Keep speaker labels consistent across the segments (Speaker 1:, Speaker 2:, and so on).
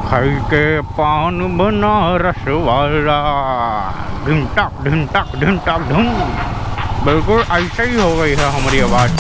Speaker 1: खाई के पान बना रसवाला, ढिम टाक ढिम टाक ढिम टाक ढुम। बिल्कुल ऐसा ही हो गई है हमारी आवाज़।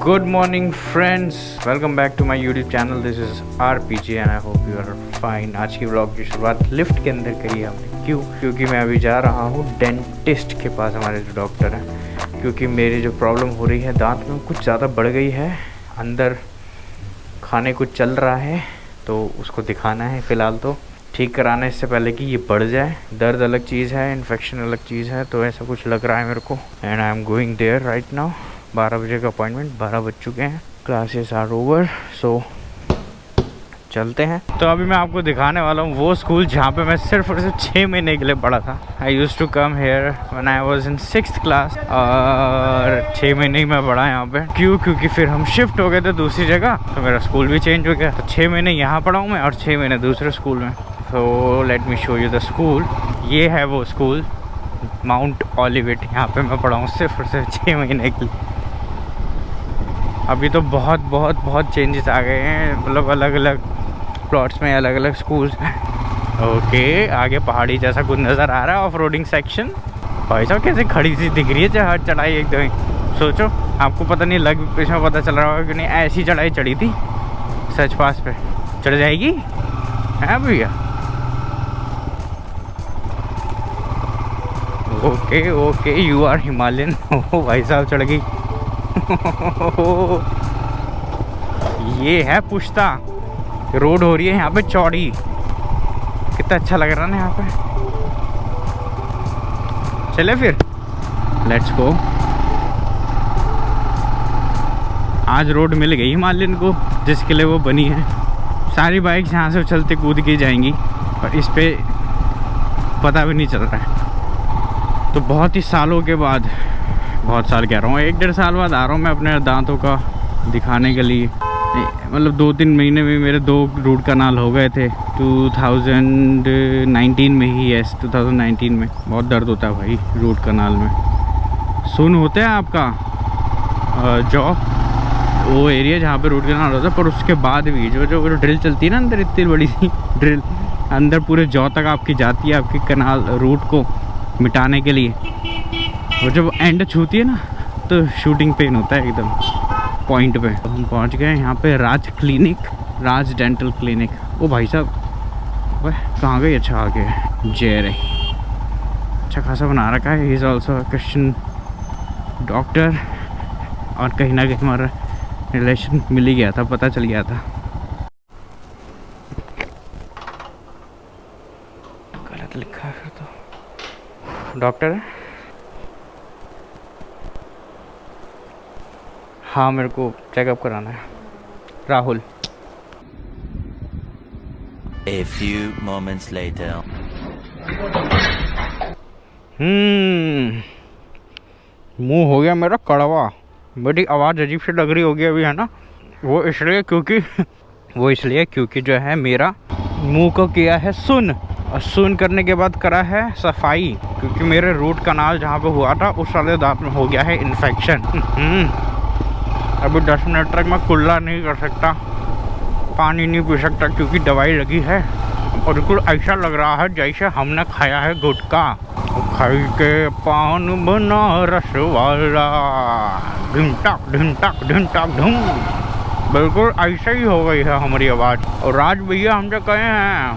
Speaker 1: Good morning friends, welcome back to my YouTube channel. This is RPG and I hope you are fine. आज की व्लॉग की शुरुआत लिफ्ट के अंदर करी है हमने। क्यों? क्योंकि मैं अभी जा रहा हूँ डेंटिस्ट के पास, हमारे जो डॉक्टर हैं। क्योंकि मेरी जो प्रॉब्लम हो रही है दांत में कुछ ज़्यादा बढ़ गई है, अंदर खाने कुछ चल रहा है, तो उसको दिखाना है फ़िलहाल तो ठीक कराना है इससे पहले कि ये बढ़ जाए। दर्द अलग चीज़ है, इन्फेक्शन अलग चीज़ है, तो ऐसा कुछ लग रहा है मेरे को। And I am going there right now. 12 बजे का अपॉइंटमेंट, 12 बज चुके हैं, क्लासेस आर ओवर, सो चलते हैं। तो अभी मैं आपको दिखाने वाला हूँ वो स्कूल जहाँ पे मैं सिर्फ और सिर्फ 6 महीने के लिए पढ़ा था। I used to come here when I was in 6th class, और 6 महीने ही मैं पढ़ा यहाँ पे। क्यों? क्योंकि फिर हम शिफ्ट हो गए थे दूसरी जगह, तो मेरा स्कूल भी चेंज हो गया। तो 6 महीने यहाँ पढ़ा हूँ मैं और 6 महीने दूसरे स्कूल में। तो let me show you the school. ये है वो स्कूल, माउंट ऑलिवेट। यहाँ पे मैं पढ़ा हूँ सिर्फ और सिर्फ 6 महीने के लिए। अभी तो बहुत चेंजेस आ गए हैं, मतलब अलग अलग प्लॉट्स में अलग अलग स्कूल्स हैं। ओके, आगे पहाड़ी जैसा कुछ नज़र आ रहा है, ऑफ रोडिंग सेक्शन। भाई साहब कैसे खड़ी सी दिख रही है जहाँ चढ़ाई एकदम। सोचो, आपको पता नहीं लग इसमें पता चल रहा होगा कि नहीं, ऐसी चढ़ाई चढ़ी थी सच पास पे। चढ़ जाएगी है भैया? Okay you are Himalayan. ओ भाई साहब चढ़ गई। ये है पुश्ता रोड हो रही है यहाँ पे चौड़ी। कितना अच्छा लग रहा है ना यहाँ पे। चले फिर, लेट्स गो। आज रोड मिल गई हिमालयन को जिसके लिए वो बनी है। सारी बाइक्स यहाँ से उछलते कूद के जाएंगी, पर इस पे पता भी नहीं चल रहा है। तो बहुत ही सालों के बाद, बहुत साल कह रहा हूँ, 1-1.5 साल बाद आ रहा हूँ मैं अपने दांतों का दिखाने के लिए। मतलब 2-3 महीने में मेरे 2 रूट कनाल हो गए थे 2019 में ही। यस, 2019 में। बहुत दर्द होता है भाई रूट कनाल में। सुन होता है आपका जॉ, वो एरिया जहाँ पे रूट कनाल होता है, पर उसके बाद भी जो ड्रिल चलती है ना अंदर, इतनी बड़ी सी ड्रिल अंदर पूरे जॉ तक आपकी जाती है, आपकी कनाल रूट को मिटाने के लिए। वो जब एंड छूती है ना, तो शूटिंग पेन होता है एकदम पॉइंट पे। तो हम पहुंच गए यहाँ पे राज क्लिनिक, राज डेंटल क्लिनिक। ओ भाई साहब, वह कहाँ गई? अच्छा आ गया। जय रही, अच्छा खासा बना रखा है। He is also Christian doctor, और कहीं ना कहीं हमारा रिलेशन मिल ही गया था, पता चल गया था। गलत लिखा है फिर तो। डॉक्टर है? हाँ, मेरे को चेकअप कराना है। Rahul.
Speaker 2: A few moments later.
Speaker 1: मुंह हो गया मेरा कड़वा। बड़ी आवाज़ अजीब सी लग रही होगी अभी, है ना? वो इसलिए क्योंकि जो है मेरा मुंह को किया है सुन, और सुन करने के बाद करा है सफाई। क्योंकि मेरे रूट कनाल जहाँ पे हुआ था उस वाले दांत में हो गया है इन्फेक्शन। अभी 10 मिनट तक मैं कुल्ला नहीं कर सकता, पानी नहीं पी सकता, क्योंकि दवाई लगी है। और बिल्कुल ऐसा लग रहा है जैसे हमने खाया है गुटखा। खाई के पान बना रसवाला, ढिम टाक ढिम टाक ढिम टाक ढुम। बिल्कुल ऐसा ही हो गई है हमारी आवाज़। और राज भैया हमसे कहे हैं,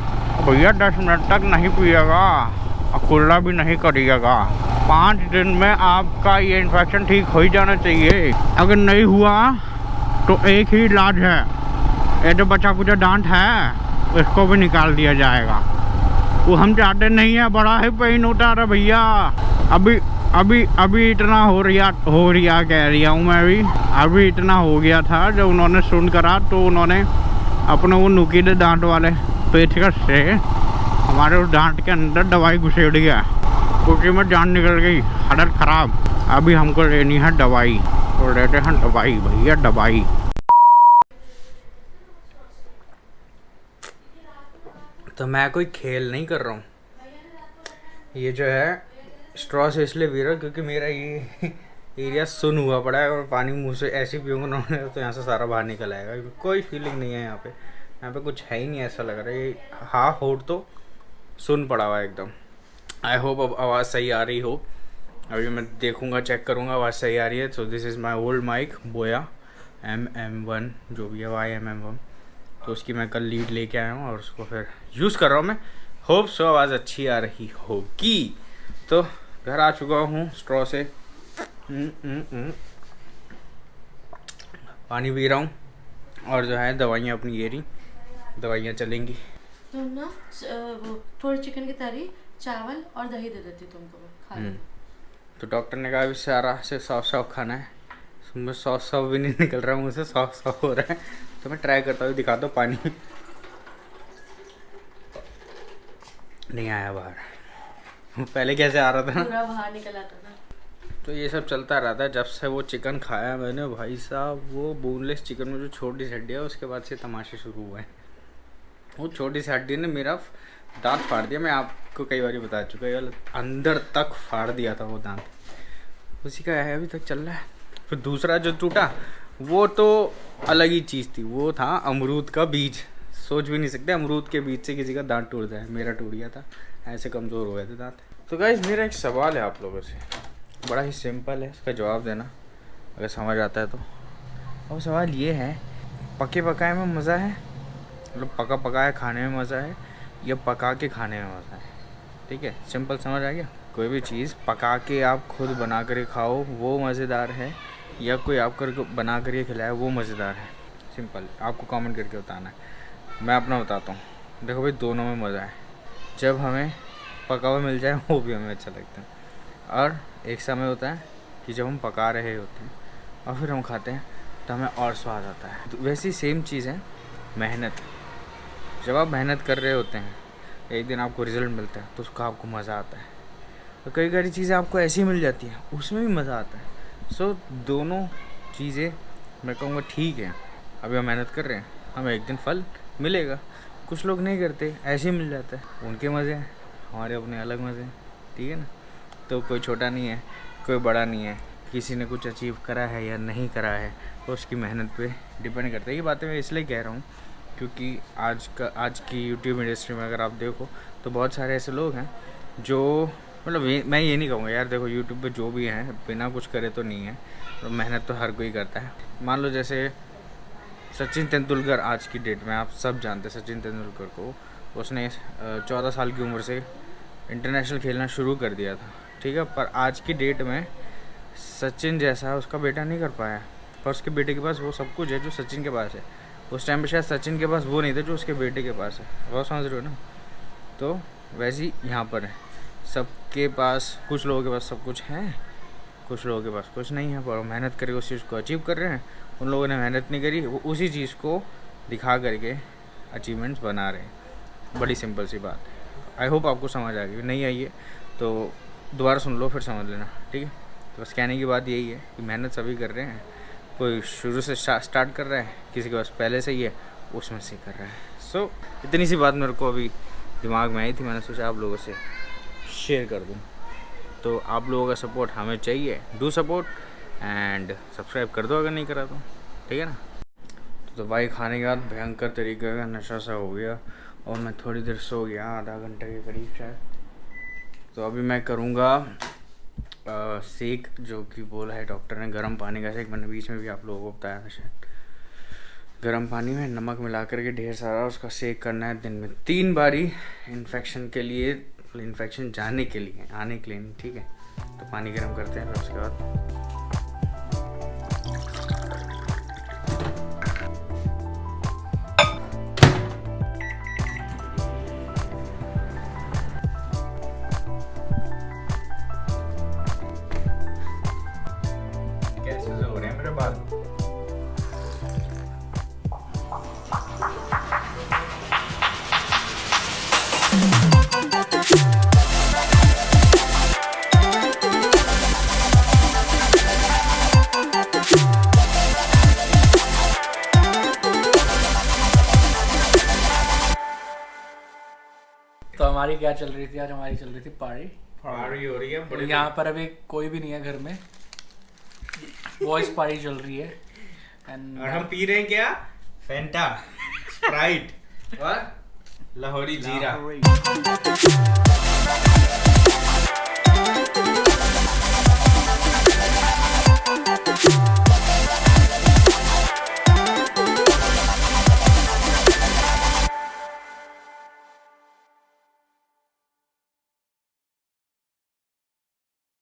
Speaker 1: भैया 10 मिनट तक नहीं पिएगा और कुल्ला भी नहीं करिएगा, 5 दिन में आपका ये इन्फेक्शन ठीक हो ही जाना चाहिए। अगर नहीं हुआ तो एक ही इलाज है, ये जो बचा कुचा दांत है इसको भी निकाल दिया जाएगा। वो हम चाहते नहीं है, बड़ा ही पेन होता है भैया। अभी इतना हो रिया कह रही हूँ मैं। अभी इतना हो गया था जब उन्होंने सुन करा, तो उन्होंने अपने वो नुकीले दांत वाले पेचकस से हमारे उस दांत के अंदर दवाई घुसेड़ गया, क्योंकि में जान निकल गई, हालत ख़राब। अभी हमको लेनी है दवाई, तो लेते हैं दवाई भैया, दवाई। तो मैं कोई खेल नहीं कर रहा हूँ, ये जो है स्ट्रॉ से इसलिए पी रहा हूँ क्योंकि मेरा ये एरिया सुन हुआ पड़ा है और पानी मुंह से ऐसे पीऊँगा ना तो यहाँ से सारा बाहर निकल आएगा। कोई फीलिंग नहीं है यहाँ पे कुछ है ही नहीं, ऐसा लग रहा है। ये हाँ होड़ तो सुन पड़ा हुआ है एकदम। आई होप अब आवाज़ सही आ रही हो। अभी मैं देखूँगा, चेक करूँगा आवाज़ सही आ रही है। So this is my old mic Boya MM1 जो भी है YMM1। तो उसकी मैं कल लीड लेके आया हूँ और उसको फिर यूज़ कर रहा हूँ मैं। होप सो आवाज़ अच्छी आ रही होगी। तो घर आ चुका हूँ स्ट्रॉ से। पानी पी रहा हूँ और जो है दवाइयाँ अपनी ये रही, दवाइयाँ चलेंगी।
Speaker 3: तुम ना वो 4 चिकन की तरी, चावल और दही दे देती तुमको, खा लो।
Speaker 1: तो डॉक्टर ने कहा अभी सारा से सॉफ्ट खाना है। मुझे सॉफ्ट भी नहीं निकल रहा, मुझसे सॉफ्ट हो रहा है। तो मैं ट्राई करता हूँ, दिखाता हूँ। पानी नहीं आया बाहर, पहले कैसे आ रहा था
Speaker 3: पूरा बाहर निकल आता था।
Speaker 1: तो ये सब चलता रहता है। जब से वो चिकन खाया मैंने भाई साहब, वो बोनलेस चिकन में जो छोटी सी हड्डी है उसके बाद से तमाशे शुरू हुए हैं। वो छोटी सी हड्डी ने मेरा दांत फाड़ दिया। मैं आपको कई बार बता चुका है, अंदर तक फाड़ दिया था वो दांत, उसी का है अभी तक चल रहा है। फिर दूसरा जो टूटा वो तो अलग ही चीज़ थी, वो था अमरूद का बीज। सोच भी नहीं सकते अमरूद के बीज से किसी का दांत टूट जाए। मेरा टूट गया था, ऐसे कमज़ोर हो गए थे दांत। तो गाइस मेरा एक सवाल है आप लोगों से, बड़ा ही सिंपल है, इसका जवाब देना अगर समझ आता है तो। और सवाल ये है, पके पकाए में मज़ा है, मतलब पका पकाया खाने में मज़ा है या पका के खाने में मज़ा है? ठीक है, सिंपल समझ आ गया। कोई भी चीज़ पका के आप खुद बना कर खाओ वो मज़ेदार है या कोई आप कर बना कर खिलाए वो मज़ेदार है? सिंपल, आपको कमेंट करके बताना है। मैं अपना बताता हूँ। देखो भाई, दोनों में मज़ा है। जब हमें पका हुआ मिल जाए वो भी हमें अच्छा लगता है, और एक समय होता है कि जब हम पका रहे होते हैं और फिर हम खाते हैं तो हमें और स्वाद आता है। तो वैसी सेम चीज़ है मेहनत। जब आप मेहनत कर रहे होते हैं, एक दिन आपको रिज़ल्ट मिलता है तो उसका आपको मज़ा आता है। तो कई सारी चीज़ें आपको ऐसी मिल जाती हैं, उसमें भी मज़ा आता है। सो दोनों चीज़ें मैं कहूँगा ठीक है। अभी हम मेहनत कर रहे हैं, हमें एक दिन फल मिलेगा। कुछ लोग नहीं करते, ऐसे ही मिल जाता है। उनके मज़े हैं, हमारे अपने अलग मज़े हैं। ठीक है ना? तो कोई छोटा नहीं है, कोई बड़ा नहीं है। किसी ने कुछ अचीव करा है या नहीं करा है तो उसकी मेहनत पे डिपेंड करता है। ये बातें मैं इसलिए कह रहा हूँ क्योंकि आज की यूट्यूब इंडस्ट्री में अगर आप देखो तो बहुत सारे ऐसे लोग हैं जो, मतलब मैं ये नहीं कहूँगा यार, देखो यूट्यूब पे जो भी हैं बिना कुछ करे तो नहीं है, तो मेहनत तो हर कोई करता है। मान लो जैसे सचिन तेंदुलकर, आज की डेट में आप सब जानते हैं सचिन तेंदुलकर को। उसने 14 साल की उम्र से इंटरनेशनल खेलना शुरू कर दिया था। ठीक है, पर आज की डेट में सचिन जैसा उसका बेटा नहीं कर पाया, पर उसके बेटे के पास वो सब कुछ है जो सचिन के पास है। उस टाइम पे शायद सचिन के पास वो नहीं था जो उसके बेटे के पास है। बहुत समझ रहे हो ना? तो वैसे ही यहाँ पर है, सबके पास, कुछ लोगों के पास सब कुछ है, कुछ लोगों के पास कुछ नहीं है, पर मेहनत करके उस चीज़ को अचीव कर रहे हैं। उन लोगों ने मेहनत नहीं करी, वो उसी चीज़ को दिखा करके अचीवमेंट्स बना रहे हैं। बड़ी सिंपल सी बात है। आई होप आपको समझ आ गई। नहीं आई है तो दोबारा सुन लो, फिर समझ लेना। ठीक है, तो बस कहने की बात यही है कि मेहनत सभी कर रहे हैं। कोई शुरू से स्टार्ट कर रहा है, किसी के पास पहले से ही है, उसमें से कर रहा है। सो इतनी सी बात मेरे को अभी दिमाग में आई थी, मैंने सोचा आप लोगों से शेयर कर दूँ। तो आप लोगों का सपोर्ट हमें चाहिए। डू सपोर्ट एंड सब्सक्राइब कर दो अगर नहीं करा तो। ठीक है ना? तो दवाई खाने के बाद भयंकर तरीके का नशा सा हो गया और मैं थोड़ी देर सो गया, आधा घंटे के करीब शायद। तो अभी मैं करूँगा सेक, जो कि बोला है डॉक्टर ने, गर्म पानी का सेक। मैंने बीच में भी आप लोगों को बताया था शायद। गर्म पानी में नमक मिला करके ढेर सारा उसका सेक करना है दिन में 3 बारी, इन्फेक्शन के लिए, इन्फेक्शन जाने के लिए, आने के लिए नहीं। ठीक है, तो पानी गर्म करते हैं, फिर उसके बाद कैसे हो रहे हैं मेरे बाल।
Speaker 4: तो हमारी क्या चल रही थी आज? हमारी चल रही थी पार्टी
Speaker 1: हो रही है बड़े
Speaker 4: यहाँ पर अभी कोई भी नहीं है घर में, वॉइस पार्टी चल रही है
Speaker 1: और हम पी रहे हैं क्या? फैंटा, स्प्राइट और लाहौरी जीरा।